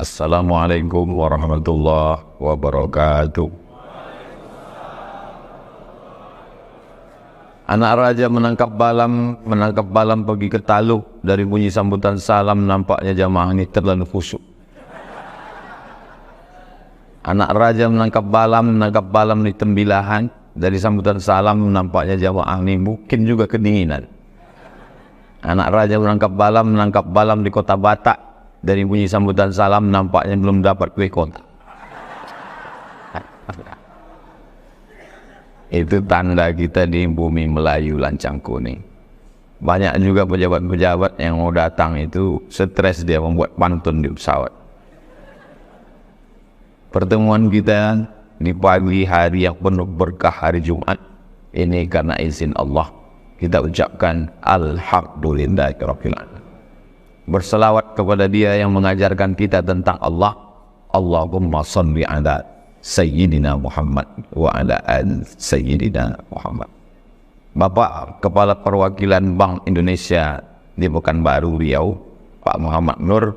Assalamualaikum warahmatullahi wabarakatuh. Anak raja menangkap balam pergi ke taluk. Dari bunyi sambutan salam nampaknya jamaah ini terlalu khusyuk. Anak raja menangkap balam di tembilahan. Dari sambutan salam nampaknya jamaah ini mungkin juga kedinginan. Anak raja menangkap balam di kota Batak. Dari bunyi sambutan salam nampaknya belum dapat kue kota. Itu tanda kita di bumi Melayu lancang kuning. Banyak juga pejabat-pejabat yang mau datang itu stres dia membuat pantun di pesawat. Pertemuan kita di pagi hari yang penuh berkah hari Jumat ini karena izin Allah. Kita ucapkan Alhamdulillahirabbil alamin. Berselawat kepada Dia yang mengajarkan kita tentang Allah. Allahumma shalli ala Sayyidina Muhammad wa ala al Sayyidina Muhammad. Bapak Kepala Perwakilan Bank Indonesia di Pekanbaru Riau, Pak Muhammad Nur,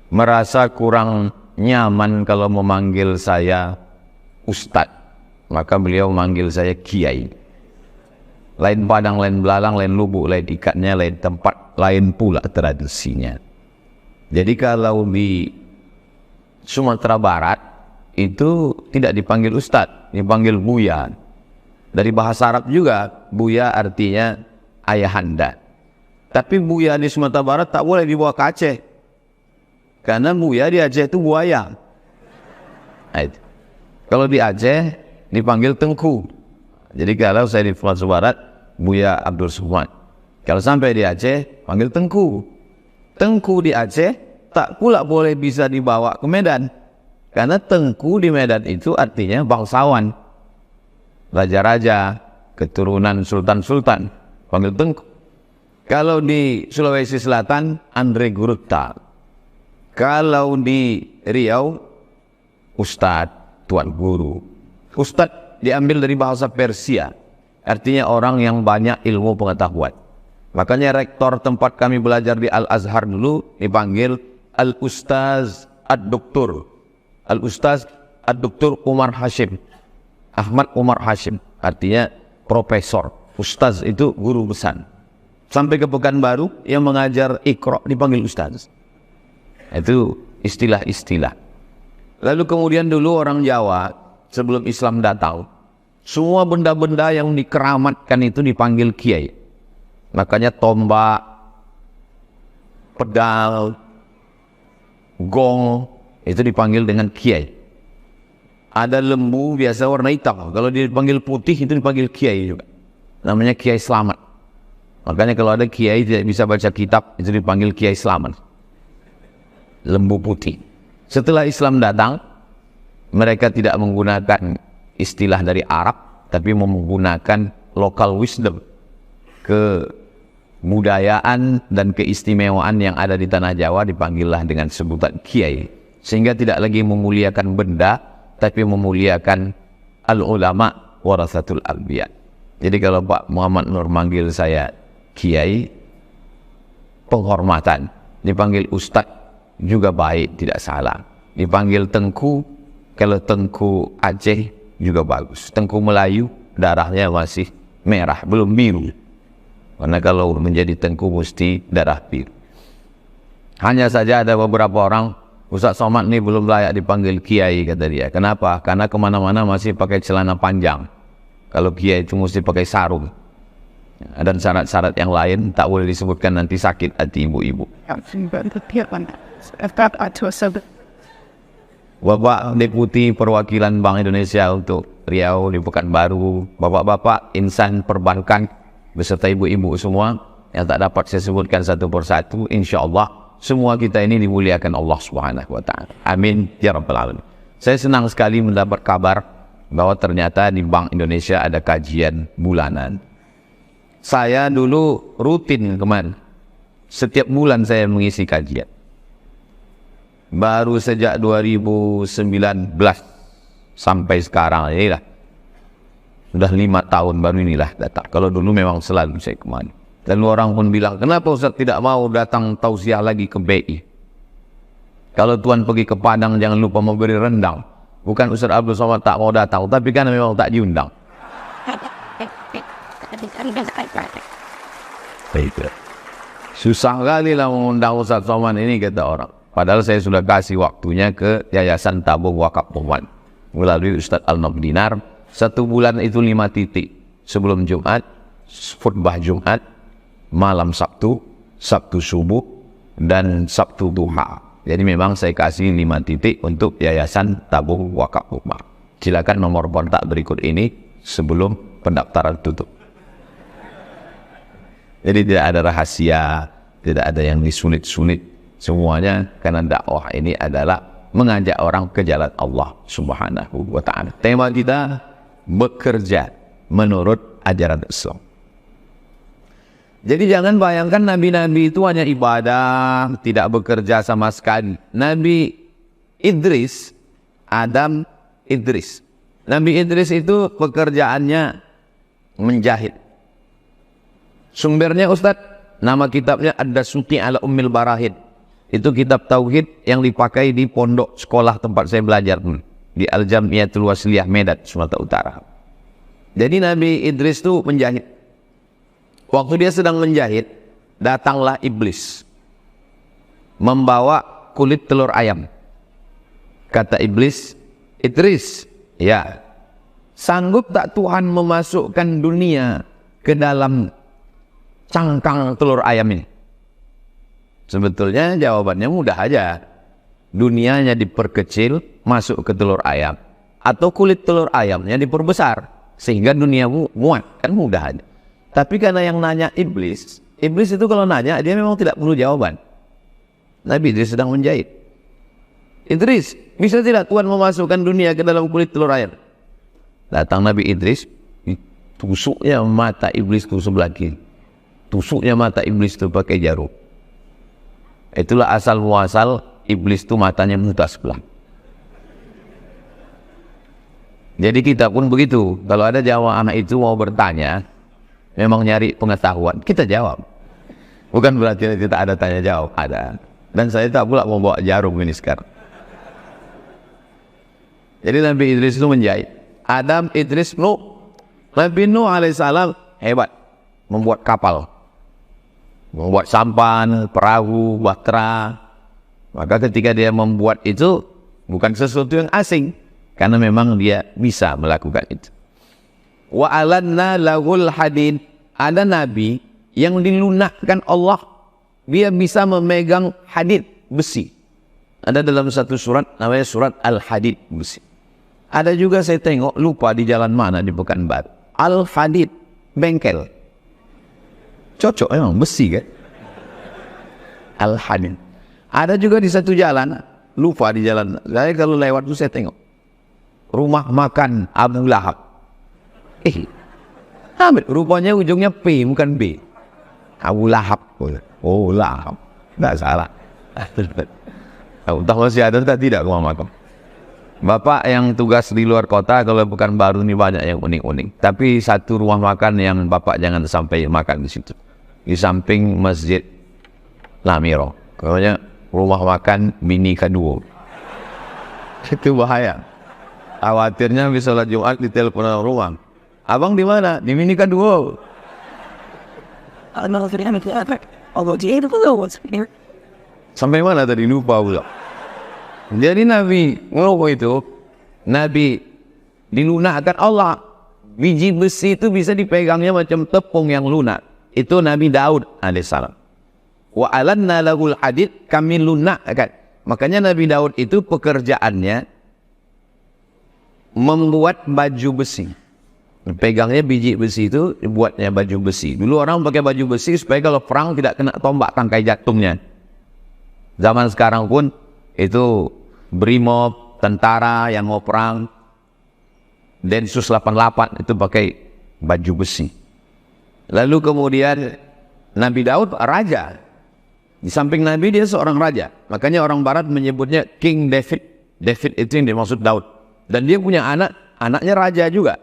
merasa kurang nyaman kalau memanggil saya Ustadz, maka beliau memanggil saya Kiai. Lain Padang, lain Belalang, lain Lubuk, lain ikatnya, lain tempat, lain pula tradisinya. Jadi kalau di Sumatera Barat itu tidak dipanggil Ustadz, dipanggil Buya. Dari bahasa Arab juga, Buya artinya ayahanda. Tapi Buya di Sumatera Barat tak boleh dibawa ke Aceh. Karena Buya di Aceh itu buaya. Kalau di Aceh dipanggil Tengku. Jadi kalau saya di Sumatera Barat, Buya Abdul Somad. Kalau sampai di Aceh, panggil Tengku. Tengku di Aceh tak pula boleh bisa dibawa ke Medan. Karena Tengku di Medan itu artinya bangsawan, raja-raja, keturunan sultan-sultan, panggil Tengku. Kalau di Sulawesi Selatan, Andre Gurutta. Kalau di Riau, Ustadz, Tuan Guru. Ustadz diambil dari bahasa Persia, artinya orang yang banyak ilmu pengetahuan. Makanya rektor tempat kami belajar di Al-Azhar dulu dipanggil Al-Ustaz Ad-Doktor. Al-Ustaz Ad-Doktor Umar Hashim, Ahmad Umar Hashim, artinya profesor. Ustaz itu guru besar. Sampai ke Pekanbaru yang mengajar Iqra dipanggil Ustaz. Itu istilah-istilah. Lalu kemudian dulu orang Jawa sebelum Islam datang, semua benda-benda yang dikeramatkan itu dipanggil kiai. Makanya tombak, pedang, gong itu dipanggil dengan kiai. Ada lembu biasa warna hitam, kalau dia dipanggil putih itu dipanggil kiai juga. Namanya Kiai Slamet. Makanya kalau ada kiai tidak bisa baca kitab itu dipanggil Kiai Slamet. Lembu putih. Setelah Islam datang, mereka tidak menggunakan istilah dari Arab, tapi menggunakan local wisdom, kebudayaan dan keistimewaan yang ada di tanah Jawa dipanggillah dengan sebutan kiai. Sehingga tidak lagi memuliakan benda, tapi memuliakan al-ulama warasatul anbiya. Jadi kalau Pak Muhammad Nur manggil saya kiai, penghormatan. Dipanggil ustadz juga baik, tidak salah. Dipanggil Tengku, kalau Tengku Aceh juga bagus. Tengku Melayu darahnya masih merah, belum biru. Karena kalau menjadi Tengku mesti darah biru. Hanya saja ada beberapa orang, Ustaz Somad ini belum layak dipanggil kiai, kata dia. Kenapa? Karena kemana-mana masih pakai celana panjang. Kalau kiai itu mesti pakai sarung. Dan syarat-syarat yang lain tak boleh disebutkan, nanti sakit hati ibu-ibu. Bapak Deputi Perwakilan Bank Indonesia untuk Riau di Pekanbaru, bapak-bapak insan perbankan beserta ibu-ibu semua yang tak dapat saya sebutkan satu persatu, insya Allah semua kita ini dimuliakan Allah Subhanahu wa Ta'ala. Amin ya Rabbal Alamin. Saya senang sekali mendapat kabar bahwa ternyata di Bank Indonesia ada kajian bulanan. Saya dulu rutin kemarin, setiap bulan saya mengisi kajian. Baru sejak 2019 sampai sekarang inilah, sudah 5 tahun baru inilah datang. Kalau dulu memang selalu saya kemana. Dan orang pun bilang, kenapa Ustaz tidak mau datang tausiah lagi ke BI? Kalau Tuan pergi ke Padang jangan lupa memberi rendang. Bukan Ustaz Abdul Somad tak mau datang, tapi kan memang tak diundang. Susah kali lah mengundang Ustaz Somad ini, kata orang. Padahal saya sudah kasih waktunya ke Yayasan Tabung Wakaf Umat melalui Ustaz Al-Nob Dinar. 1 bulan itu 5 titik. Sebelum Jumat, khutbah Jumat, malam Sabtu, Sabtu subuh, dan Sabtu duha. Jadi memang saya kasih 5 titik untuk Yayasan Tabung Wakaf Umat. Silakan nomor kontak berikut ini sebelum pendaftaran tutup. Jadi tidak ada rahasia, tidak ada yang disulit-sulit. Semuanya karena dakwah ini adalah mengajak orang ke jalan Allah Subhanahu wa ta'ala. Tema kita bekerja menurut ajaran Islam. Jadi jangan bayangkan nabi-nabi itu hanya ibadah, tidak bekerja sama sekali. Nabi Idris, Adam Idris. Nabi Idris itu pekerjaannya menjahit. Sumbernya Ustaz, nama kitabnya Ad-Dasuki ala Ummil Barahid. Itu kitab tauhid yang dipakai di pondok sekolah tempat saya belajar di Al-Jamiatul Wasliyah Medan, Sumatera Utara. Jadi Nabi Idris itu menjahit. Waktu dia sedang menjahit, datanglah iblis membawa kulit telur ayam. Kata iblis, Idris, ya, sanggup tak Tuhan memasukkan dunia ke dalam cangkang telur ayam ini? Sebetulnya jawabannya mudah aja. Dunianya diperkecil, masuk ke telur ayam. Atau kulit telur ayamnya diperbesar, sehingga dunia muat. Kan mudah aja. Tapi karena yang nanya iblis, iblis itu kalau nanya, dia memang tidak perlu jawaban. Nabi Idris sedang menjahit. Idris, bisa tidak Tuhan memasukkan dunia ke dalam kulit telur ayam? Datang Nabi Idris, tusuknya mata iblis itu sebelah kiri. Tusuknya mata iblis itu pakai jarum. Itulah asal muasal iblis itu matanya buta sebelah. Jadi kita pun begitu. Kalau ada jamaah anak itu mau bertanya, memang nyari pengetahuan, kita jawab. Bukan berarti kita ada tanya jawab, ada. Dan saya tak pula mau bawa jarum ini sekarang. Jadi Nabi Idris itu menjahit. Adam, Idris, Nuh. Nabi Nuh alaihissalam hebat, membuat kapal. Membuat sampan, perahu, bahtera. Maka ketika dia membuat itu bukan sesuatu yang asing, karena memang dia bisa melakukan itu. Wa alanna lahul hadid. Ada nabi yang dilunakkan Allah, dia bisa memegang hadid, besi. Ada dalam satu surat namanya surat Al-Hadid, besi. Ada juga saya tengok lupa di jalan mana di Pekanbaru, Al-Hadid, bengkel. Cocok memang besi kan? Al-Hadid. Ada juga di satu jalan, lupa di jalan. Saya kalau lewat itu saya tengok rumah makan Abu Lahab. Rupanya ujungnya P bukan B. Abu Lahab. Oh, Lahab. Tidak salah. Entah masih ada atau tidak rumah makan. Bapak yang tugas di luar kota, kalau bukan baru ini banyak yang unik-unik. Tapi satu rumah makan yang Bapak jangan sampai makan di situ. Di samping Masjid Lamiro. Namanya rumah makan Mini Kaduo. Itu bahaya. Khawatirnya bisa sholat Jumat di telepon orang rumah. Abang di mana? Di Mini Kaduo. Sampai mana tadi lupa pula. Jadi Nabi Nuh itu, Nabi dilunakkan Allah. Biji besi itu bisa dipegangnya macam tepung yang lunak. Itu Nabi Daud alaihissalam. Wa alanna lahul hadid, kami lunakkan. Makanya Nabi Daud itu pekerjaannya membuat baju besi. Pegangnya biji besi itu dibuatnya baju besi. Dulu orang pakai baju besi supaya kalau perang tidak kena tombak tangkai jantungnya. Zaman sekarang pun itu Brimob, tentara yang mau perang, Densus 88 itu pakai baju besi. Lalu kemudian Nabi Daud raja. Di samping Nabi dia seorang raja. Makanya orang barat menyebutnya King David. David itu yang dimaksud Daud. Dan dia punya anak, anaknya raja juga.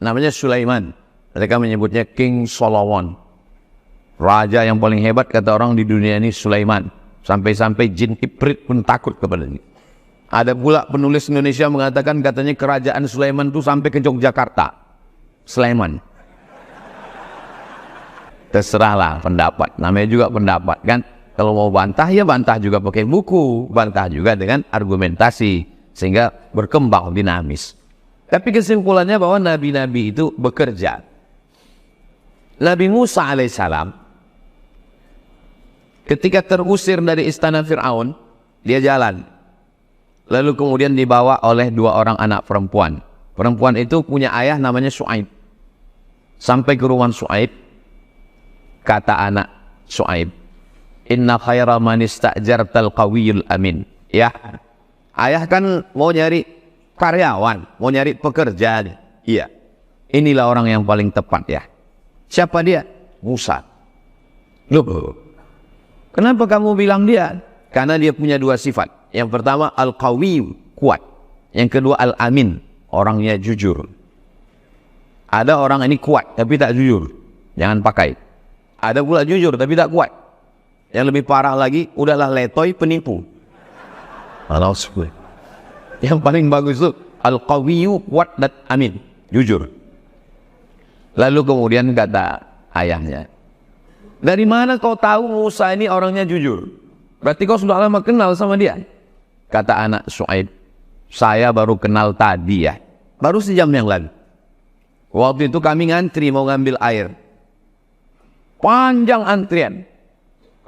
Namanya Sulaiman. Mereka menyebutnya King Solomon. Raja yang paling hebat kata orang di dunia ini Sulaiman. Sampai-sampai jin ibrit pun takut kepada dia. Ada pula penulis Indonesia mengatakan katanya kerajaan Sulaiman itu sampai ke Yogyakarta. Sulaiman. Terserahlah pendapat. Namanya juga pendapat kan. Kalau mau bantah ya bantah juga pakai buku. Bantah juga dengan argumentasi. Sehingga berkembang dinamis. Tapi kesimpulannya bahwa nabi-nabi itu bekerja. Nabi Musa alaihissalam ketika terusir dari istana Fir'aun, dia jalan. Lalu kemudian dibawa oleh 2 orang anak perempuan. Perempuan itu punya ayah namanya Syuaib. Sampai ke rumah Syuaib, kata anak Syuaib, inna khaira man ista'jartal qawiyul amin. Ya, ayah kan mau nyari karyawan, mau nyari pekerjaan. Iya, inilah orang yang paling tepat ya. Siapa dia? Musa. Loh, kenapa kamu bilang dia? Karena dia punya 2 sifat. Yang pertama al-qawi, kuat. Yang kedua al-amin, orangnya jujur. Ada orang ini kuat tapi tak jujur, jangan pakai. Ada pula jujur tapi tak kuat. Yang lebih parah lagi, udahlah letoy, penipu. Yang paling bagus itu al-qawi, kuat dan amin, jujur. Lalu kemudian kata ayahnya, dari mana kau tahu Musa ini orangnya jujur? Berarti kau sudah lama kenal sama dia. Kata anak Syuaib, saya baru kenal tadi ya, baru sejam yang lalu. Waktu itu kami ngantri mau ngambil air. Panjang antrian.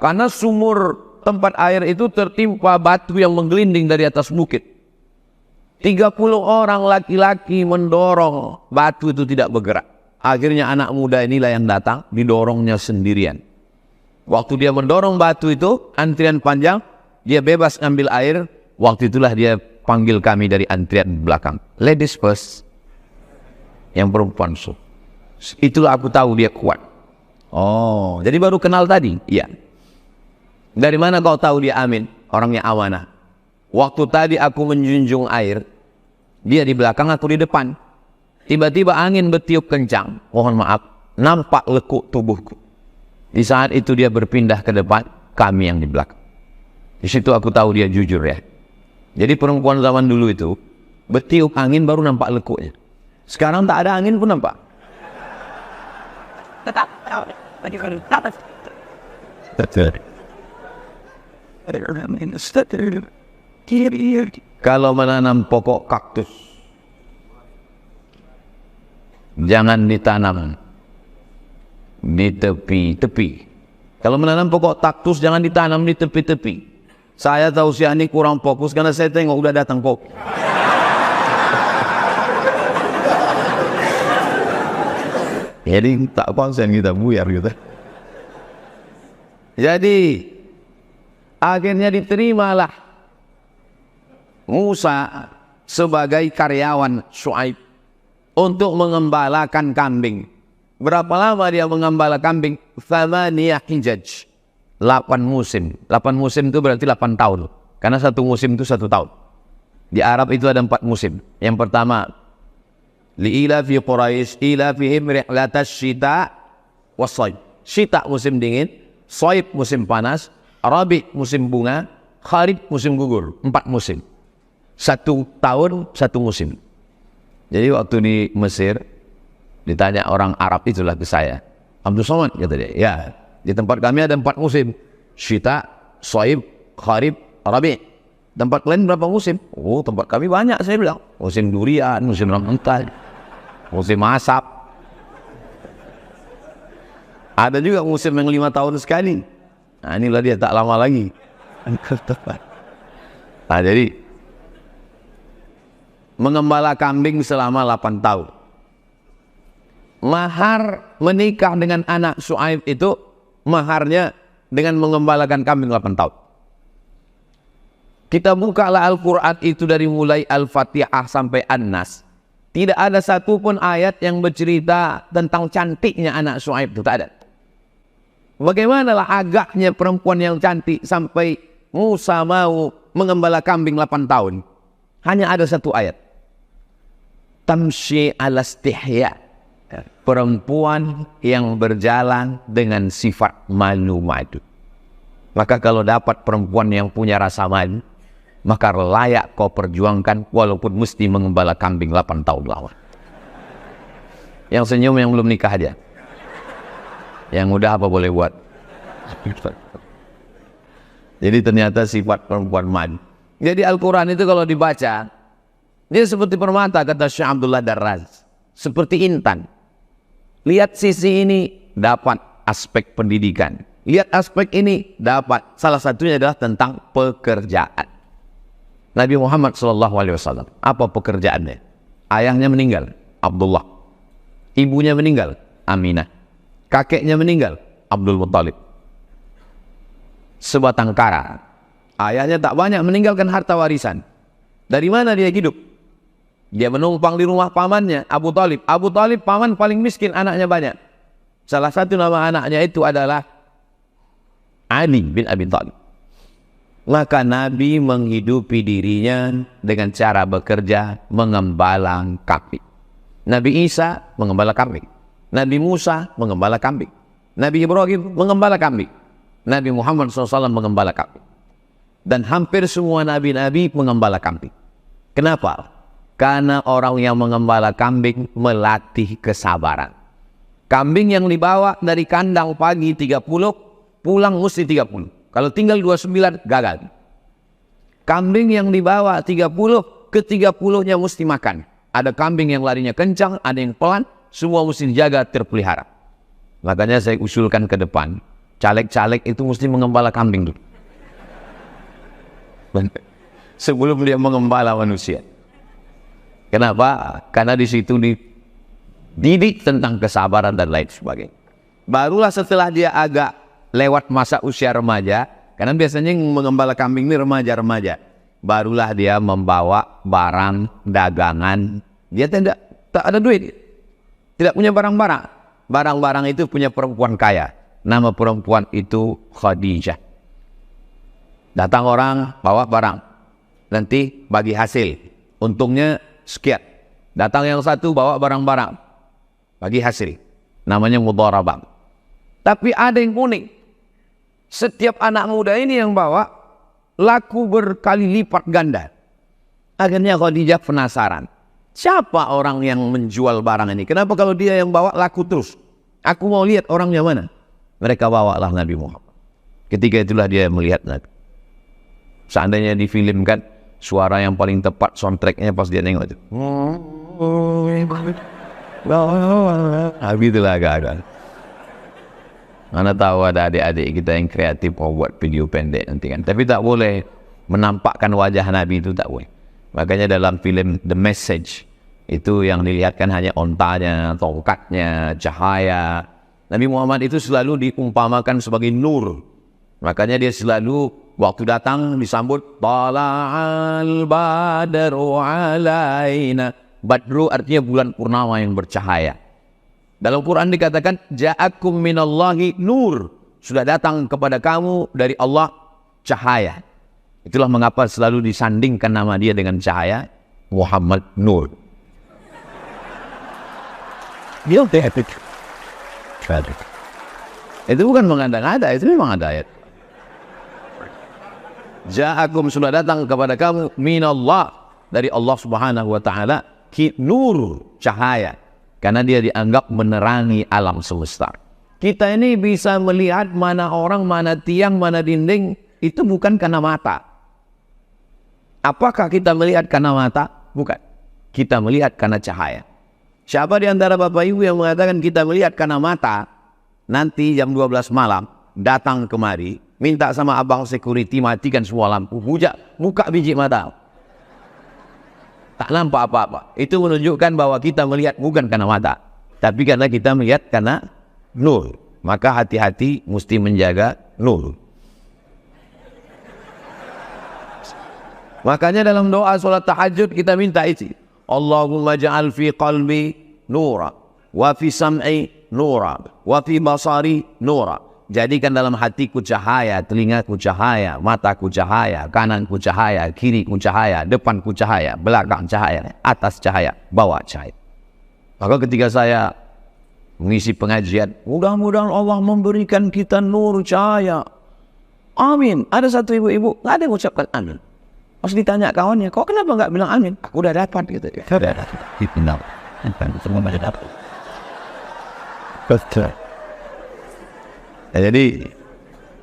Karena sumur tempat air itu tertimpa batu yang menggelinding dari atas bukit. 30 orang laki-laki mendorong batu itu tidak bergerak. Akhirnya anak muda inilah yang datang, didorongnya sendirian. Waktu dia mendorong batu itu, antrian panjang, dia bebas ngambil air. Waktu itulah dia panggil kami dari antrian belakang. Ladies first. Yang perempuan so. Itulah aku tahu dia kuat. Oh, jadi baru kenal tadi? Iya. Dari mana kau tahu dia amin? Orangnya amanah. Waktu tadi aku menjunjung air, dia di belakang, aku di depan. Tiba-tiba angin bertiup kencang. Mohon maaf, nampak lekuk tubuhku. Di saat itu dia berpindah ke depan, kami yang di belakang. Di situ aku tahu dia jujur ya. Jadi perempuan zaman dulu itu bertiup angin baru nampak lekuknya. Sekarang tak ada angin pun nampak. Kalau menanam pokok kaktus, jangan ditanam di tepi-tepi. Kalau menanam pokok kaktus jangan ditanam di tepi-tepi. Saya tahu si Ani kurang fokus karena saya tengok udah datang kok. Jadi tak konsen kita buyar gitu. Jadi akhirnya diterimalah Musa sebagai karyawan Syuaib untuk mengembalakan kambing. Berapa lama dia mengembala kambing? 8 hijaj. 8 musim. 8 musim itu berarti 8 tahun. Karena satu musim itu 1 tahun. Di Arab itu ada 4 musim. Yang pertama, li'ilafi Quraisy ilafihim rihlatas syita was-shayb. Syita musim dingin, shayb musim panas, rabi musim bunga, kharif musim gugur. 4 musim. 1 tahun 1 musim. Jadi waktu di Mesir ditanya orang Arab itulah ke saya, Abdul Somad kata dia, ya di tempat kami ada 4 musim, syita, shayb, kharif, rabi. Tempat lain berapa musim? Oh, tempat kami banyak, saya bilang. Musim durian, musim rambutan, musim asap. Ada juga musim yang 5 tahun sekali. Nah inilah dia, tak lama lagi. Nah jadi mengembala kambing selama 8 tahun. Mahar menikah dengan anak Syuaib itu, maharnya dengan mengembalakan kambing 8 tahun. Kita bukalah Al-Quran itu dari mulai Al-Fatihah sampai An-Nas. Tidak ada satupun ayat yang bercerita tentang cantiknya anak Syuaib itu, tak ada. Bagaimanalah agaknya perempuan yang cantik sampai Musa mau mengembala kambing 8 tahun. Hanya ada 1 ayat. Tamshi ala istihya. Perempuan yang berjalan dengan sifat malu-malu. Maka kalau dapat perempuan yang punya rasa malu, maka layak kau perjuangkan walaupun mesti mengembala kambing 8 tahun lawan. Yang senyum yang belum nikah aja. Yang udah apa boleh buat. Jadi ternyata sifat perempuan malu. Jadi Al-Quran itu kalau dibaca, dia seperti permata, kata Syekh Abdullah Darraz. Seperti intan. Lihat sisi ini, dapat aspek pendidikan. Lihat aspek ini, dapat. Salah satunya adalah tentang pekerjaan. Nabi Muhammad SAW, apa pekerjaannya? Ayahnya meninggal, Abdullah. Ibunya meninggal, Aminah. Kakeknya meninggal, Abdul Muttalib. Sebatang kara. Ayahnya tak banyak meninggalkan harta warisan. Dari mana dia hidup? Dia menumpang di rumah pamannya, Abu Talib. Abu Talib paman paling miskin, anaknya banyak. Salah satu nama anaknya itu adalah Ali bin Abi Thalib. Maka Nabi menghidupi dirinya dengan cara bekerja mengembala kambing. Nabi Isa mengembala kambing. Nabi Musa mengembala kambing. Nabi Ibrahim mengembala kambing. Nabi Muhammad SAW mengembala kambing. Dan hampir semua nabi-nabi mengembala kambing. Kenapa? Karena orang yang mengembala kambing melatih kesabaran. Kambing yang dibawa dari kandang pagi 30, pulang mesti 30. Kalau tinggal 29, gagal. Kambing yang dibawa 30, ke-30-nya mesti makan. Ada kambing yang larinya kencang, ada yang pelan, semua mesti dijaga, terpelihara. Makanya saya usulkan ke depan, caleg-caleg itu mesti mengembala kambing dulu. Sebelum dia mengembala manusia. Kenapa? Karena di situ dididik tentang kesabaran dan lain sebagainya. Barulah setelah dia agak lewat masa usia remaja, karena biasanya yang mengembala kambing ini remaja-remaja, barulah dia membawa barang dagangan. Dia tak ada duit, tidak punya barang-barang. Barang-barang itu punya perempuan kaya. Nama perempuan itu Khadijah. Datang orang bawa barang, nanti bagi hasil, untungnya sekian. Datang yang satu bawa barang-barang, bagi hasil, namanya mudharabah. Tapi ada yang unik. Setiap anak muda ini yang bawa laku berkali lipat ganda. Akhirnya Khadijah penasaran, siapa orang yang menjual barang ini? Kenapa kalau dia yang bawa laku terus? Aku mau lihat orangnya mana. Mereka bawalah Nabi Muhammad. Ketika itulah dia melihat Nabi. Seandainya difilmkan, suara yang paling tepat soundtracknya pas dia nengok itu. Habis itulah agak-agak. Mana tahu ada adik-adik kita yang kreatif mau buat video pendek nanti kan. Tapi tak boleh menampakkan wajah Nabi itu, tak boleh. Makanya dalam film The Message itu yang dilihatkan hanya ontanya, tongkatnya, cahaya. Nabi Muhammad itu selalu diumpamakan sebagai nur. Makanya dia selalu waktu datang disambut Tala'al badru alaina. Badru artinya bulan purnama yang bercahaya. Dalam Quran dikatakan ja'akum minallahi nur, sudah datang kepada kamu dari Allah cahaya. Itulah mengapa selalu disandingkan nama dia dengan cahaya, Muhammad Nur. Itu bukan mengada-ngada, itu memang ada ayat. Ja'akum, sudah datang kepada kamu minallah, dari Allah Subhanahu wa taala, nur, cahaya. Karena dia dianggap menerangi alam semesta. Kita ini bisa melihat mana orang, mana tiang, mana dinding, itu bukan karena mata. Apakah kita melihat karena mata? Bukan. Kita melihat karena cahaya. Siapa di antara Bapak Ibu yang mengatakan kita melihat karena mata, nanti jam 12 malam datang kemari, minta sama abang security matikan semua lampu, buka biji mata. Tak nampak apa-apa. Itu menunjukkan bahwa kita melihat bukan karena mata, tapi karena kita melihat karena nur. Maka hati-hati mesti menjaga nur. Makanya dalam doa sholat tahajud kita minta isi. Allahumma ja'al fi qalbi nura, wa fi sam'i nura, wa fi basari nura. Jadikan dalam hatiku cahaya, telingaku cahaya, mataku cahaya, kananku cahaya, kiriku cahaya, depanku cahaya, belakang cahaya, atas cahaya, bawah cahaya. Maka ketika saya mengisi pengajian, mudah-mudahan Allah memberikan kita nur cahaya. Amin. Ada satu ibu-ibu nggak ada yang ucapkan amin. Pas ditanya kawannya, kok kenapa nggak bilang amin? Aku udah dapat gitu. Udah dapat. Dipindah. Semua udah dapat. Betul. Jadi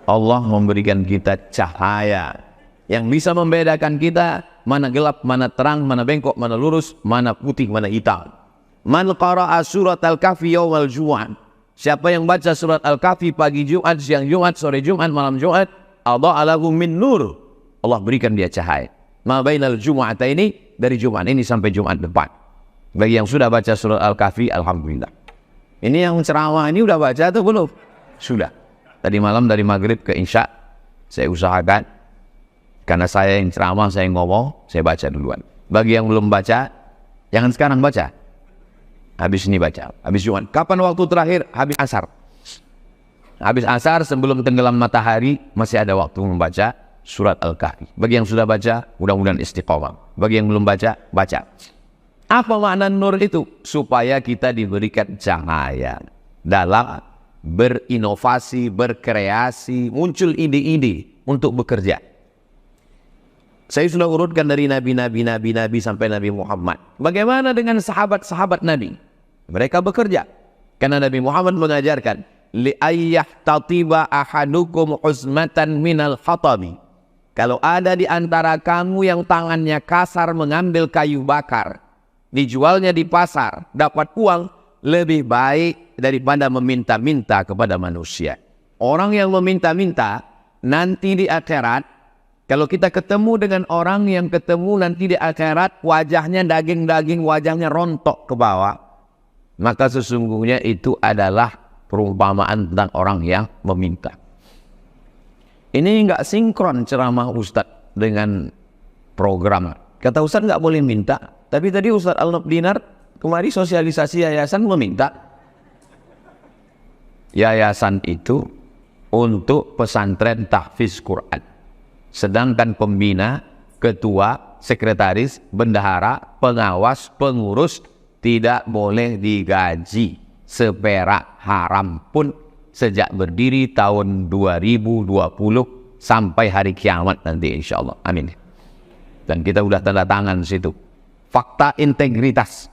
Allah memberikan kita cahaya yang bisa membedakan kita mana gelap, mana terang, mana bengkok, mana lurus, mana putih, mana hitam. Man qara'a surat Al-Kahfi yawmal Jum'ah. Siapa yang baca surat Al-Kahfi pagi Jumat, siang Jumat, sore Jumat, malam Jumat, adha'a lahu min nur. Allah berikan dia cahaya. Ma bainal Jum'ataini, dari Jumat ini sampai Jumat depan. Bagi yang sudah baca surat Al-Kahfi, alhamdulillah. Ini yang ceramah ini udah baca atau belum? Sudah. Tadi malam dari maghrib ke isya saya usahakan, karena saya yang ceramah, saya yang ngomong, saya baca duluan. Bagi yang belum baca, jangan sekarang baca. Habis ini baca, habis Jumat. Kapan waktu terakhir? Habis asar. Habis asar sebelum tenggelam matahari masih ada waktu membaca surat Al-Kahfi. Bagi yang sudah baca, mudah-mudahan istiqomah. Bagi yang belum baca, baca. Apa makna nur itu? Supaya kita diberikan cahaya dalam berinovasi, berkreasi, muncul ide-ide untuk bekerja. Saya sudah urutkan dari nabi sampai Nabi Muhammad. Bagaimana dengan sahabat-sahabat Nabi? Mereka bekerja. Karena Nabi Muhammad mengajarkan, li ayyahtatiba ahadukum uzmatan minal khatabi. Kalau ada di antara kamu yang tangannya kasar mengambil kayu bakar, dijualnya di pasar, dapat uang, lebih baik daripada meminta-minta kepada manusia. Orang yang meminta-minta nanti di akhirat, kalau kita ketemu dengan orang yang ketemu nanti di akhirat, wajahnya daging-daging, wajahnya rontok ke bawah, maka sesungguhnya itu adalah perumpamaan tentang orang yang meminta. Ini nggak sinkron ceramah Ustadz dengan program. Kata Ustadz nggak boleh minta, tapi tadi Ustadz Al-Nob Dinar kemarin sosialisasi yayasan meminta. Yayasan itu untuk pesantren tahfiz Quran. Sedangkan pembina, ketua, sekretaris, bendahara, pengawas, pengurus tidak boleh digaji seperak haram pun sejak berdiri tahun 2020 sampai hari kiamat nanti insyaallah. Amin. Dan kita udah tanda tangan situ. Fakta integritas.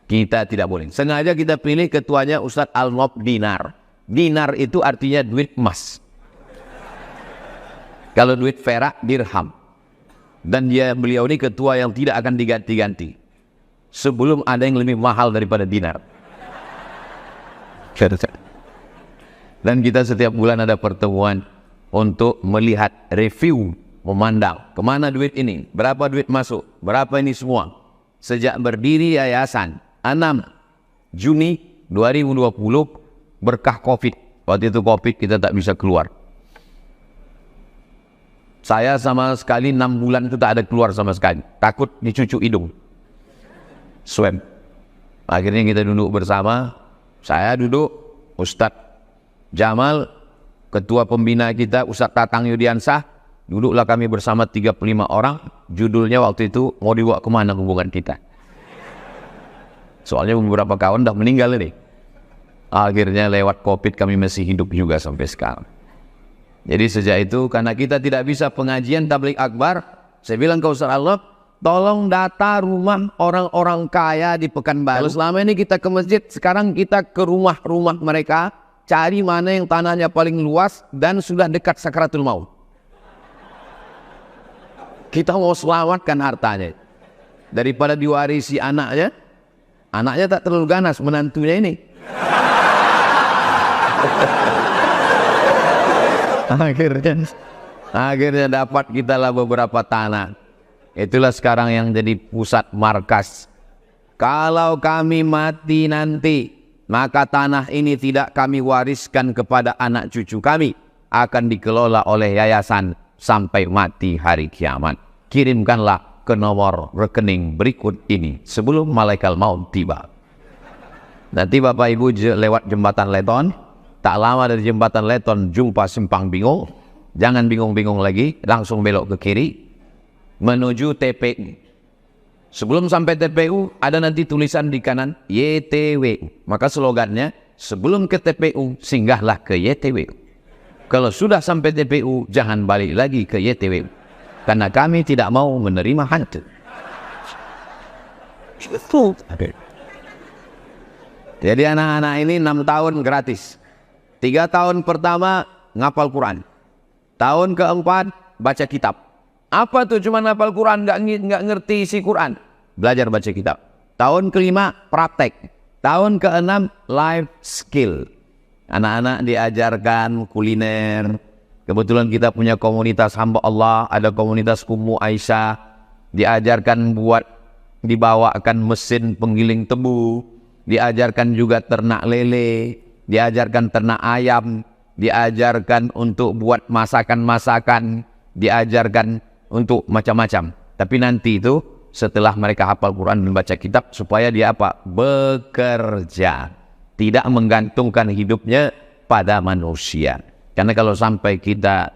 Kita tidak boleh. Sengaja kita pilih ketuanya Ustadz Al-Nob Dinar. Dinar itu artinya duit emas. Kalau duit perak, dirham. Dan beliau ini ketua yang tidak akan diganti-ganti sebelum ada yang lebih mahal daripada dinar. Dan kita setiap bulan ada pertemuan untuk melihat, review, memandang kemana duit ini, berapa duit masuk, berapa ini semua. Sejak berdiri yayasan 6 Juni 2020, berkah COVID. Waktu itu COVID kita tak bisa keluar. Saya sama sekali 6 bulan itu tak ada keluar sama sekali. Takut dicucuk hidung. Swab. Akhirnya kita duduk bersama. Saya duduk, Ustadz Jamal, ketua pembina kita, Ustadz Tatang Yudiansah. Duduklah kami bersama 35 orang. Judulnya waktu itu, mau dibawa kemana hubungan kita? Soalnya beberapa kawan dah meninggal ini. Akhirnya lewat COVID kami masih hidup juga sampai sekarang. Jadi sejak itu, karena kita tidak bisa pengajian tabligh akbar, saya bilang ke Ustaz Allah, tolong data rumah orang-orang kaya di Pekanbaru. Kalau selama ini kita ke masjid, sekarang kita ke rumah-rumah mereka, cari mana yang tanahnya paling luas dan sudah dekat sakaratul maut. Kita mau selamatkan hartanya. Daripada diwarisi anaknya, anaknya tak terlalu ganas, menantunya ini. Akhirnya dapat kita lah beberapa tanah. Itulah sekarang yang jadi pusat markas. Kalau kami mati nanti, maka tanah ini tidak kami wariskan kepada anak cucu kami, akan dikelola oleh yayasan sampai mati hari kiamat. Kirimkanlah ke nomor rekening berikut ini sebelum malaikat maut tiba. Nanti Bapak Ibu lewat jembatan Leton, tak lama dari jembatan Leton jumpa simpang bingung. Jangan bingung-bingung lagi, langsung belok ke kiri menuju TPU. Sebelum sampai TPU ada nanti tulisan di kanan YTW. Maka slogannya, sebelum ke TPU singgahlah ke YTW. Kalau sudah sampai TPU, jangan balik lagi ke YTW. Karena kami tidak mau menerima hantu. Jadi anak-anak ini 6 tahun gratis. 3 tahun pertama ngapal Quran. Tahun keempat baca kitab. Apa tuh cuma ngapal Quran, nggak ngerti isi Quran. Belajar baca kitab. Tahun kelima praktek. Tahun keenam life skill. Anak-anak diajarkan kuliner. Kebetulan kita punya komunitas hamba Allah, ada komunitas Ummu Aisyah. Diajarkan dibawakan mesin penggiling tebu. Diajarkan juga ternak lele. Diajarkan ternak ayam. Diajarkan untuk buat masakan-masakan. Diajarkan untuk macam-macam. Tapi nanti itu setelah mereka hafal Quran dan baca kitab, supaya dia apa? Bekerja. Tidak menggantungkan hidupnya pada manusia. Karena kalau sampai kita,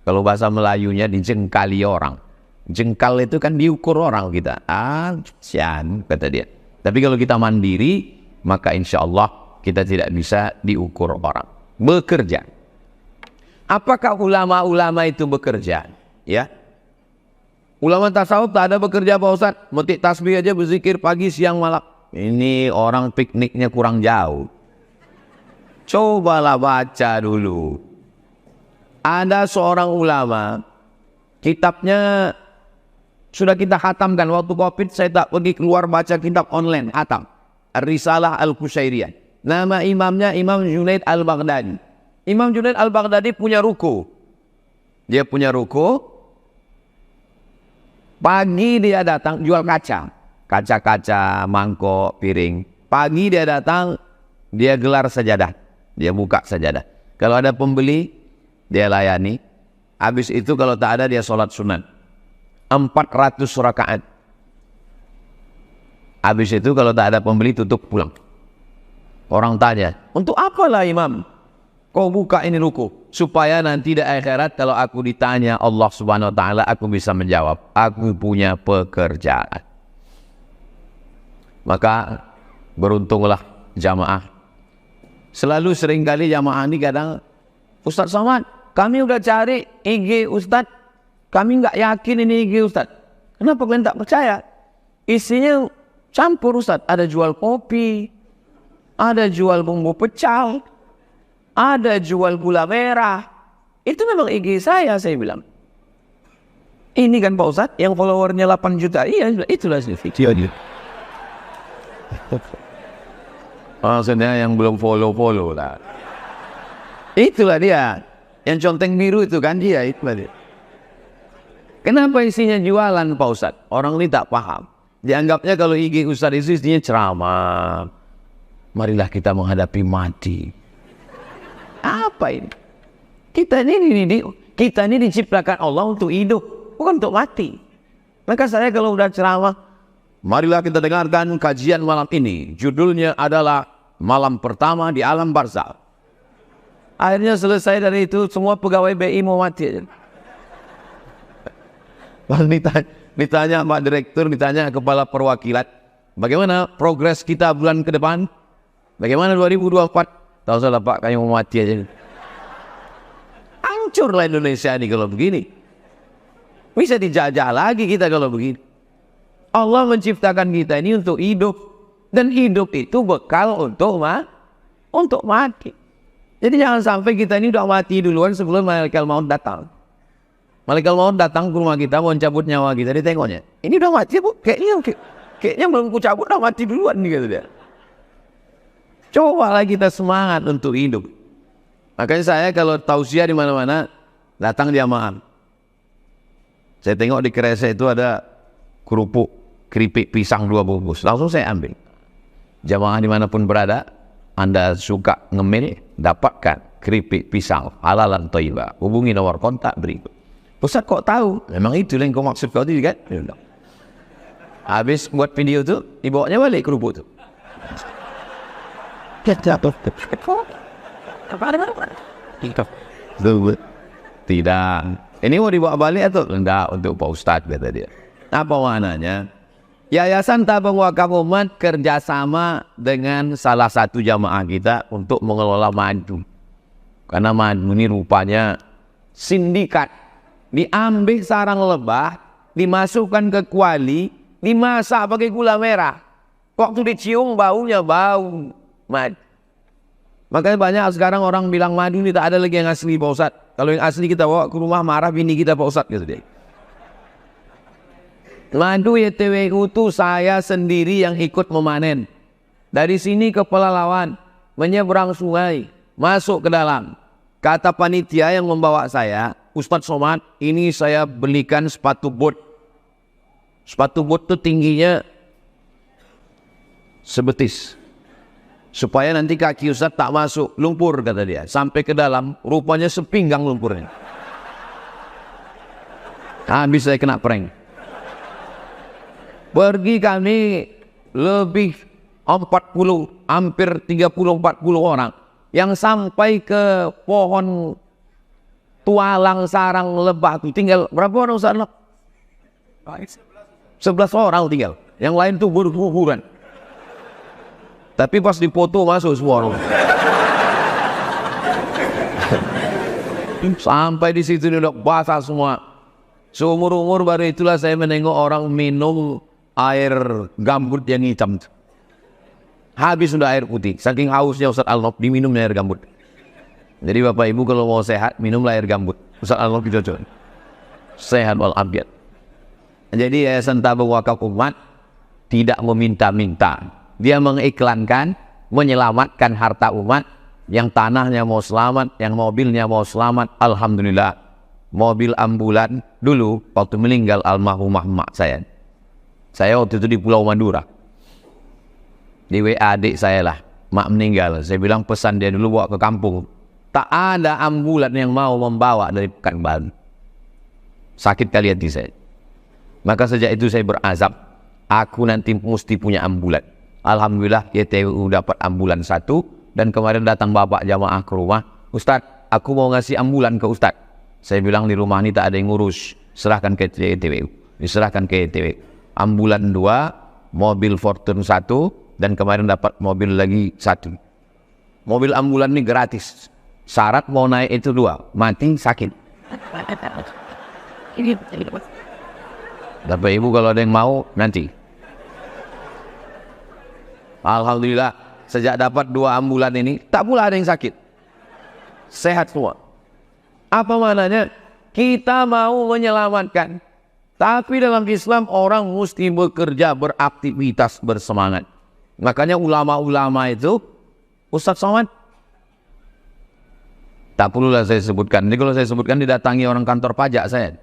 kalau bahasa Melayunya dijengkali orang. Jengkal itu kan diukur orang kita. Sian, kata dia. Tapi kalau kita mandiri, maka insya Allah kita tidak bisa diukur orang. Bekerja. Apakah ulama-ulama itu bekerja? Ya. Ulama tasawuf tak ada bekerja Pak Ustaz. Metik tasbih aja berzikir pagi, siang, malam. Ini orang pikniknya kurang jauh. Cobalah baca dulu. Ada seorang ulama, kitabnya sudah kita khatamkan. Waktu Covid saya tak pergi keluar, baca kitab online, khatam. Risalah Al-Qushairiyah. Nama imamnya Imam Junaid Al-Baghdadi. Imam Junaid Al-Baghdadi punya ruko. Dia punya ruko. Pagi dia datang jual kaca. Kaca-kaca, mangkok, piring. Pagi dia datang, dia gelar sajadah. Dia buka sajadah. Kalau ada pembeli, dia layani. Habis itu kalau tak ada, dia sholat sunat. 400 rakaat. Habis itu kalau tak ada pembeli, tutup, pulang. Orang tanya, untuk apalah imam kau buka ini ruko? Supaya nanti di akhirat kalau aku ditanya Allah Subhanahu wa ta'ala, aku bisa menjawab, aku punya pekerjaan. Maka beruntunglah jamaah. Selalu seringkali jamaah ini kadang, Ustaz Somad, kami udah cari IG Ustaz, kami nggak yakin ini IG Ustaz. Kenapa kalian tak percaya? Isinya campur Ustaz, ada jual kopi, ada jual bumbu pecel, ada jual gula merah. Itu memang IG saya bilang. Ini kan Pak Ustaz yang followernya 8 juta. Iya, itulah video dia. Maksudnya yang belum follow lah. Itulah dia. Yang conteng biru itu kan dia, itulah dia. Kenapa isinya jualan Pak Ustaz? Orang ini tak paham. Dianggapnya kalau IG Ustaz itu isinya ceramah. Marilah kita menghadapi mati. Apa ini? Kita ini diciptakan Allah untuk hidup, bukan untuk mati. Maka saya kalau udah ceramah, marilah kita dengarkan kajian malam ini. Judulnya adalah Malam Pertama di Alam Barzakh. Akhirnya selesai dari itu, semua pegawai BI mau mati. Lalu ditanya Pak Direktur, ditanya Kepala Perwakilan, bagaimana progres kita bulan ke depan? Bagaimana 2024? Tahu salah Pak, kayak mau mati aja. Hancurlah Indonesia ini kalau begini. Bisa dijajah lagi kita kalau begini. Allah menciptakan kita ini untuk hidup. Dan hidup itu bekal untuk mati. Jadi jangan sampai kita ini udah mati duluan sebelum malaikat maut datang. Malaikat maut datang ke rumah kita mau cabut nyawa kita, ditengoknya. Ini udah mati Bu, kayaknya belum ku cabut udah mati duluan nih, kata dia. Cobalah kita semangat untuk hidup. Makanya saya kalau tausiah di mana-mana datang jamaah. Saya tengok di Kresek itu ada keripik pisang 2 bungkus. Langsung saya ambil. Jamaah dimanapun berada, Anda suka ngemil, dapatkan keripik pisang halalan thayyibah. Hubungi nomor kontak berikut. Ustaz kok tahu? Memang itu yang kau maksud kau itu kan? Habis buat video tu, dibawanya balik kerupuk tu. Tidak. Ini mau dibawa balik atau enggak untuk Pak Ustaz, kata dia. Apa maknanya? Yayasan Tabung Wakaf Umat kerjasama dengan salah satu jamaah kita untuk mengelola madu. Karena madu ini rupanya sindikat. Diambil sarang lebah, dimasukkan ke kuali, dimasak pakai gula merah. Waktu dicium baunya bau madu. Makanya banyak sekarang orang bilang madu ini tak ada lagi yang asli Pak Ustadz. Kalau yang asli kita bawa ke rumah marah bini kita Pak Ustadz gitu deh. Madu YTWU itu saya sendiri yang ikut memanen. Dari sini ke Pelalawan, menyeberang sungai, masuk ke dalam. Kata panitia yang membawa saya, Ustadz Somad, ini saya belikan sepatu bot. Sepatu bot itu tingginya sebetis. Supaya nanti kaki Ustadz tak masuk lumpur, kata dia. Sampai ke dalam, rupanya sepinggang lumpurnya. Habis saya kena prank. Pergi kami lebih 40, hampir 30-40 orang. Yang sampai ke pohon tualang sarang lebah itu tinggal berapa orang Ustaz? 11 orang tinggal. Yang lain tuh berguguran. Tapi pas dipoto masuk semua orang. Sampai di situ udah basah semua. Seumur-umur baru itulah saya menengok orang minum air gambut yang hitam. Habis sudah air putih. Saking hausnya Ustaz Al-Nof diminumnya air gambut. Jadi Bapak Ibu kalau mau sehat minumlah air gambut. Ustaz Al-Nof cocok. Sehat walafiat. Jadi Yayasan Tabung Wakaf Umat tidak meminta-minta. Dia mengiklankan, menyelamatkan harta umat. Yang tanahnya mau selamat, yang mobilnya mau selamat. Alhamdulillah. Mobil ambulan dulu waktu meninggal almarhumah mak saya. Saya waktu itu di Pulau Madura. Di WA adik saya lah, mak meninggal. Saya bilang pesan dia dulu bawa ke kampung. Tak ada ambulan yang mau membawa dari Pekanbaru. Sakit kali hati saya. Maka sejak itu saya berazam, aku nanti mesti punya ambulan. Alhamdulillah YTWU dapat ambulan 1. Dan kemarin datang bapak jamaah ke rumah, Ustadz, aku mau ngasih ambulan ke Ustadz. Saya bilang di rumah ini tak ada yang ngurus, serahkan ke YTWU. Diserahkan ke YTWU. Ambulan 2, mobil Fortune 1, dan kemarin dapat mobil lagi 1. Mobil ambulan ini gratis. Syarat mau naik itu 2, mati sakit. Bapak Ibu kalau ada yang mau nanti. Alhamdulillah sejak dapat 2 ambulan ini tak pula ada yang sakit. Sehat semua. Apa maknanya? Kita mau menyelamatkan. Tapi dalam Islam orang mesti bekerja, beraktivitas, bersemangat. Makanya ulama-ulama itu, Ustadz Somad, tak perlulah saya sebutkan. Jadi kalau saya sebutkan didatangi orang kantor pajak saya.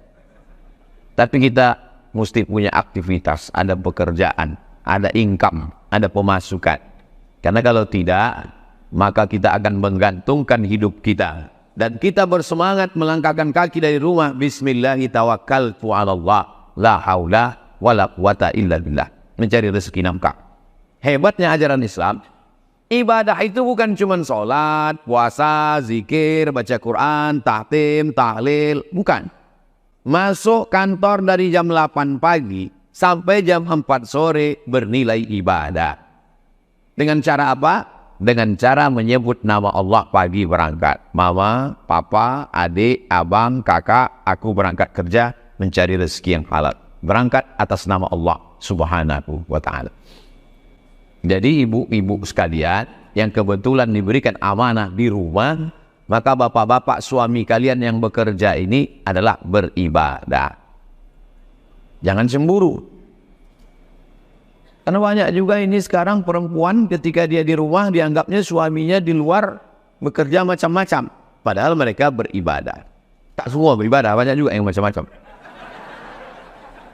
Tapi kita mesti punya aktivitas, ada pekerjaan, ada income, ada pemasukan. Karena kalau tidak, maka kita akan menggantungkan hidup kita. Dan kita bersemangat melangkahkan kaki dari rumah. Bismillahirrahmanirrahim. La haula wa la quwata illa billah. Mencari rezeki nafkah. Hebatnya ajaran Islam, ibadah itu bukan cuma sholat, puasa, zikir, baca Quran, tahtim, tahlil. Bukan. Masuk kantor dari jam 8 pagi sampai jam 4 sore bernilai ibadah. Dengan cara apa? Dengan cara menyebut nama Allah pagi berangkat. Mama, papa, adik, abang, kakak, aku berangkat kerja mencari rezeki yang halal. Berangkat atas nama Allah Subhanahu wa ta'ala. Jadi ibu-ibu sekalian yang kebetulan diberikan amanah di rumah, maka bapak-bapak suami kalian yang bekerja ini adalah beribadah. Jangan cemburu. Karena banyak juga ini sekarang perempuan ketika dia di rumah dianggapnya suaminya di luar bekerja macam-macam. Padahal mereka beribadah. Tak semua beribadah, banyak juga yang macam-macam.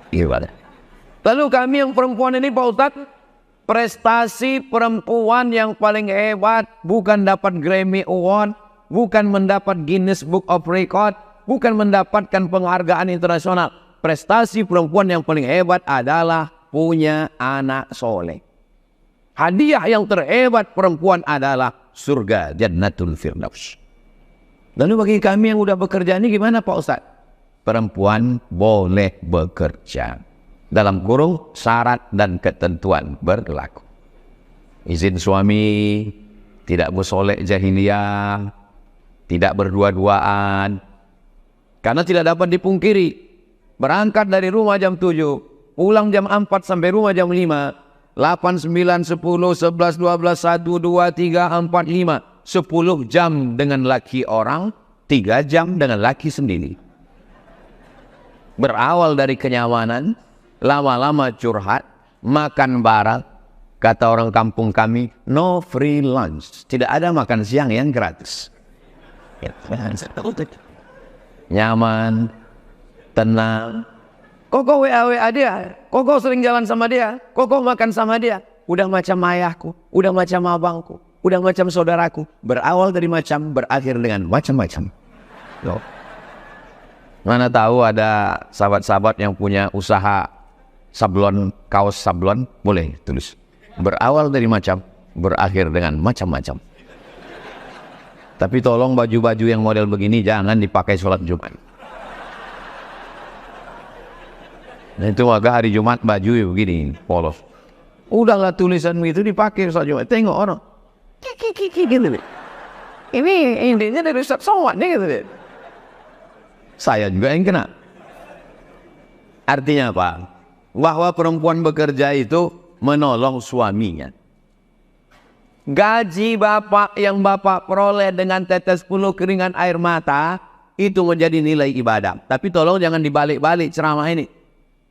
Ibadah. Lalu kami yang perempuan ini Pak Ustadz, prestasi perempuan yang paling hebat bukan dapat Grammy Award, bukan mendapat Guinness Book of Record, bukan mendapatkan penghargaan internasional. Prestasi perempuan yang paling hebat adalah punya anak soleh. Hadiah yang terhebat perempuan adalah surga Jannatul Firdaus. Lalu bagi kami yang udah bekerja ini gimana Pak Ustadz? Perempuan boleh bekerja. Dalam kurung syarat dan ketentuan berlaku. Izin suami, tidak bersolek jahiliyah, tidak berdua-duaan. Karena tidak dapat dipungkiri, berangkat dari rumah jam 7, pulang jam 4 sampai rumah jam 5, 8, 9, 10, 11, 12, 1, 2, 3, 4, 5, 10 jam dengan laki orang, 3 jam dengan laki sendiri. Berawal dari kenyamanan, lama-lama curhat, makan bareng. Kata orang kampung kami, no free lunch. Tidak ada makan siang yang gratis. Nyaman, tenang. Koko WA dia, Koko sering jalan sama dia, Koko makan sama dia. Udah macam ayahku, udah macam abangku, udah macam saudaraku. Berawal dari macam, berakhir dengan macam-macam. Mana tahu ada sahabat-sahabat yang punya usaha sablon, kaos sablon, boleh tulis. Berawal dari macam, berakhir dengan macam-macam. Tapi tolong baju-baju yang model begini jangan dipakai sholat Jumat. Nah itu maka hari Jumat baju ya begini, polos. Udahlah tulisan itu dipakai sholat Jumat. Tengok orang, kiki gitu. Ini intinya dari Ustaz Somad nih gitu. Saya juga yang kena. Artinya apa? Bahwa perempuan bekerja itu menolong suaminya. Gaji bapak yang bapak peroleh dengan tetes puluh keringan air mata itu menjadi nilai ibadah. Tapi tolong jangan dibalik-balik ceramah ini.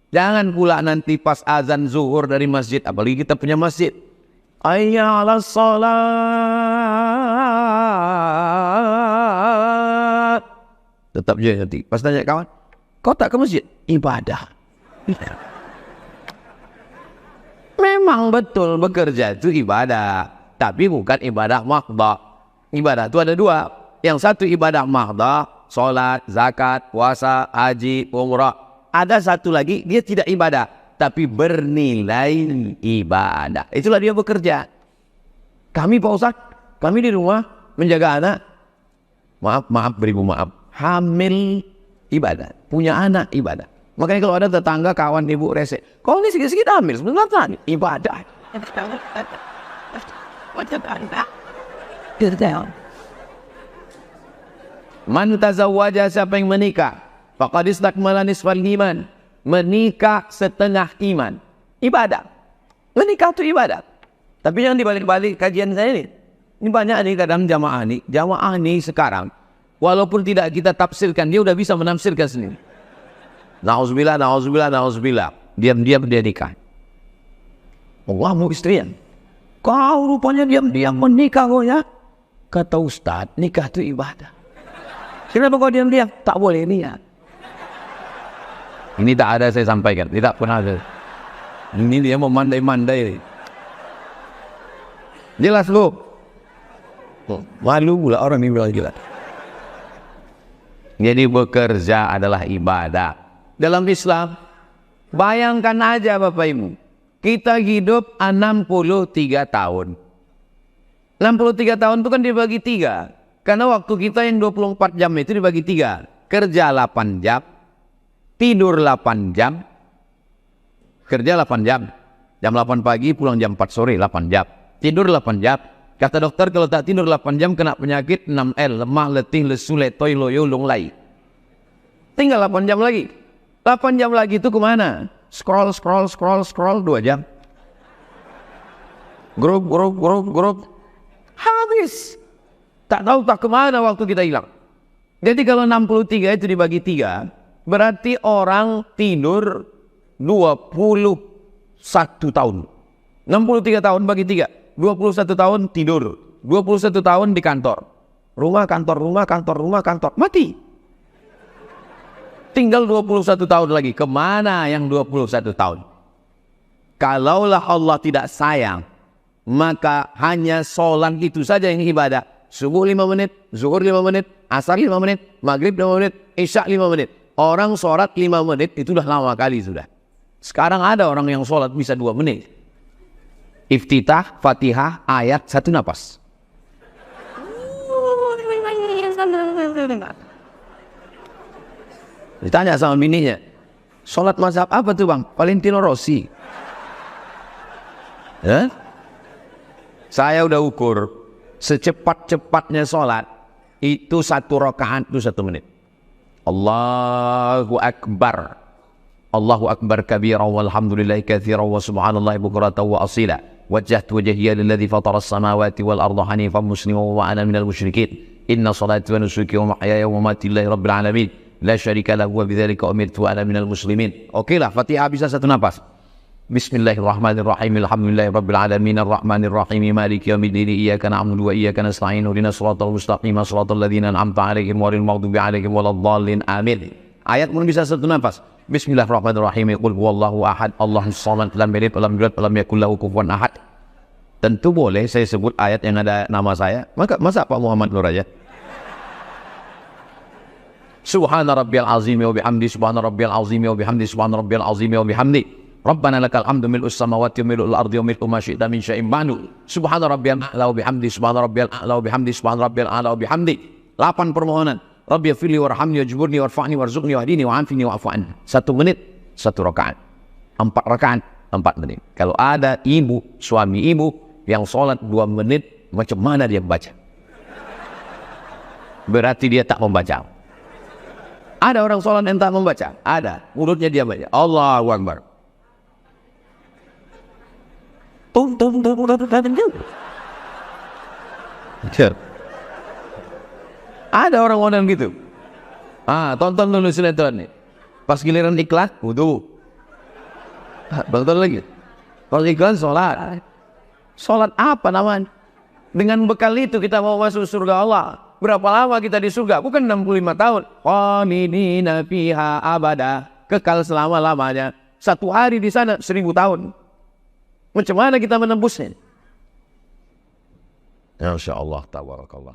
Jangan pula nanti pas azan zuhur dari masjid, apalagi kita punya masjid, hayya 'alas shalah. Tetap je nanti. Pas tanya kawan, kau tak ke masjid? Ibadah. Memang betul bekerja itu ibadah, tapi bukan ibadah mahdhah. Ibadah itu ada dua. Yang satu ibadah mahdhah, sholat, zakat, puasa, haji, umrah. Ada satu lagi dia tidak ibadah, tapi bernilai ibadah. Itulah dia bekerja. Kami Pak Ustaz, kami di rumah menjaga anak. Maaf beribu maaf. Hamil ibadah, punya anak ibadah. Makanya kalau ada tetangga kawan ibu rese, kau ini sikit-sikit hamil, sebenarnya ibadah. Man tazawwaja, siapa yang menikah, faqad istakmala nisfal iman. Menikah setengah iman. Ibadah. Menikah itu ibadah. Tapi yang dibalik-balik kajian saya ini. Ini banyak nih kadang jamaah nih. Jamaah nih sekarang, walaupun tidak kita tafsirkan, dia udah bisa menafsirkan sendiri. Na'udzubillah, na'udzubillah, na'udzubillah. Diam-diam dia nikah. Allah mau istrian. Kau rupanya diam-diam menikah kau ya. Kata Ustaz, nikah itu ibadah. Kenapa kau diam-diam? Tak boleh niat. Ini tak ada saya sampaikan. Tidak pernah ada. Ini dia memandai-mandai. Jelas lu. Malu pula orang ini bilang jelas. Jadi bekerja adalah ibadah. Dalam Islam, bayangkan aja Bapak Ibu, kita hidup 63 tahun. 63 tahun itu kan dibagi 3. Karena waktu kita yang 24 jam itu dibagi 3. Kerja 8 jam, tidur 8 jam, kerja 8 jam. Jam 8 pagi, pulang jam 4 sore, 8 jam. Tidur 8 jam. Kata dokter kalau tak tidur 8 jam kena penyakit 6L, lemah, letih, lesu, letoy, loyo, lunglai. Tinggal 8 jam lagi. 8 jam lagi itu kemana? Scroll 2 jam. Grup. Habis. Tak tahu tak kemana waktu kita hilang. Jadi kalau 63 itu dibagi 3, berarti orang tidur 21 tahun. 63 tahun bagi 3. 21 tahun tidur. 21 tahun di kantor. Rumah, kantor. Mati. Tinggal 21 tahun lagi. Kemana yang 21 tahun? Kalaulah Allah tidak sayang, maka hanya sholat itu saja yang ibadah. Subuh 5 menit, zuhur 5 menit, asar 5 menit, maghrib 5 menit, isya 5 menit. Orang sholat 5 menit itu sudah lama kali sudah. Sekarang ada orang yang sholat bisa 2 menit. Iftitah, Fatihah, ayat 1 napas. Ditanya sama bininya, sholat mazhab apa tuh bang? Valentino Rossi. Saya udah ukur, secepat-cepatnya sholat Itu 1 rakaat itu 1 menit. Allahu Akbar. Allahu Akbar kabira walhamdulillahi katsira wa subhanallahi bukratan wa asila. Wajjahtu wajhiya lilladzi fatara as-samawati wal arda hanifan musliman wa ana minal musyrikin. Inna salati wa nusuki wa mahyaya wa mamati lillahi rabbil alamin. La syarika lahu wa bidzalika umirtu wa ana minal muslimin. Oke lah, Fatihah bisa 1 nafas. Bismillahirrahmanirrahim. Alhamdulillahirabbil alamin arrahmanir rahim maliki yaumiddin iyyaka na'budu wa iyyaka nasta'in ihdinas siratal mustaqim siratal ladzina an'amta 'alaihim ghairil maghdubi 'alaihim waladdallin. Amin. Ayat pun bisa 1 nafas. Bismillahirrahmanirrahim. Qul huwallahu ahad, Allahus samad, lam yalid walam yulad walam yakul lahu kufuwan ahad. Tentu boleh saya sebut ayat yang ada nama saya. Masa Pak Muhammad Nur aja? Subhana rabbiyal azim wa bihamdi, subhana rabbiyal azim wa bihamdi, subhana rabbiyal azim wa bihamdi. Rabbana lakal hamdu mil'us samawati wa mil'ul ardi wa mil'u ma syi'ta min syai'in ba'du. Subhana rabbiyal a'la wa bihamdi, subhana rabbiyal a'la wa bihamdi, subhana rabbiyal a'la wa bihamdi. 8 permohonan. Rabbi ighfirli warhamni wajburni warfa'ni warzuqni wahdini wa'afini wa'fu anni. 1 menit 1 rakaat. 4 rakaat 4 menit. Kalau ada ibu, suami ibu yang sholat 2 menit, macam mana dia membaca? Berarti dia tak membaca. Ada orang sholat yang tak membaca? Ada. Mulutnya dia baca Allahu Akbar. Ada orang model gitu. Tonton dulu sinetron nih. Pas giliran iklan, wudu. Tonton lagi. Pas iklan sholat. Sholat apa namanya? Dengan bekal itu kita mau masuk surga Allah. Berapa lama kita di surga? Bukan 65 tahun. Khalidina fiha abada. Kekal selama-lamanya. 1 hari di sana 1000 tahun. Macam mana kita menembusnya? Masya Allah, tabarakallah.